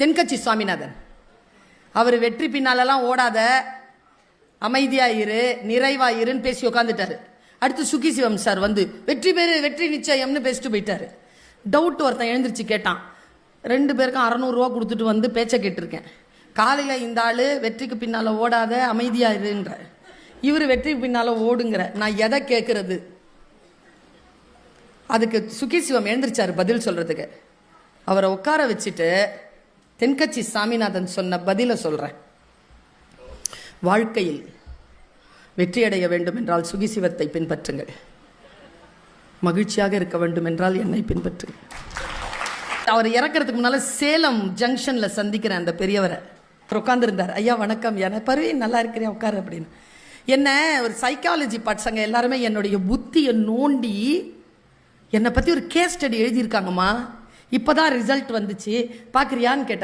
தென்கட்சி சுவாமிநாதன் அவர் வெற்றி பின்னாலெல்லாம் ஓடாத, அமைதியாயிரு, நிறைவாயிருன்னு பேசி உட்காந்துட்டாரு. அடுத்து சுகி சிவம் சார் வந்து வெற்றி பேரு வெற்றி நிச்சயம்னு பேசிட்டு போயிட்டாரு. டவுட் ஒருத்தன் எழுந்திரிச்சு கேட்டான். 2 பேருக்கும் 600 ரூபா கொடுத்துட்டு வந்து பேச்சை கேட்டிருக்கேன். காலையில் இந்த ஆள் வெற்றிக்கு பின்னால் ஓடாத, அமைதியாயிருன்ற, இவர் வெற்றிக்கு பின்னால் ஓடுங்கிற, நான் எதை கேட்கறது? அதுக்கு சுகி சிவம் எழுந்திரிச்சார் பதில் சொல்றதுக்கு. அவரை உட்கார வச்சுட்டு தென்கட்சி சாமிநாதன் சொன்ன பதில சொல்றேன். வாழ்க்கையில் வெற்றியடைய வேண்டும் என்றால் சுகி சிவத்தை பின்பற்றுங்கள், மகிழ்ச்சியாக இருக்க வேண்டும் என்றால் என்னை பின்பற்றுங்கள். அவர் இறக்கிறதுக்கு முன்னால சேலம் ஜங்ஷன்ல சந்திக்கிறேன் அந்த பெரியவரை. அவர் உட்கார்ந்துருந்தார். ஐயா வணக்கம், என பருவி நல்லா இருக்கிறேன் உட்காரு அப்படின்னு. என்ன ஒரு சைக்காலஜி பசங்க எல்லாருமே என்னுடைய புத்தியை நோண்டி என்னை பற்றி ஒரு கேஸ் ஸ்டடி எழுதியிருக்காங்கம்மா, இப்போதான் ரிசல்ட் வந்துச்சு, பார்க்குறியான்னு கேட்டார்.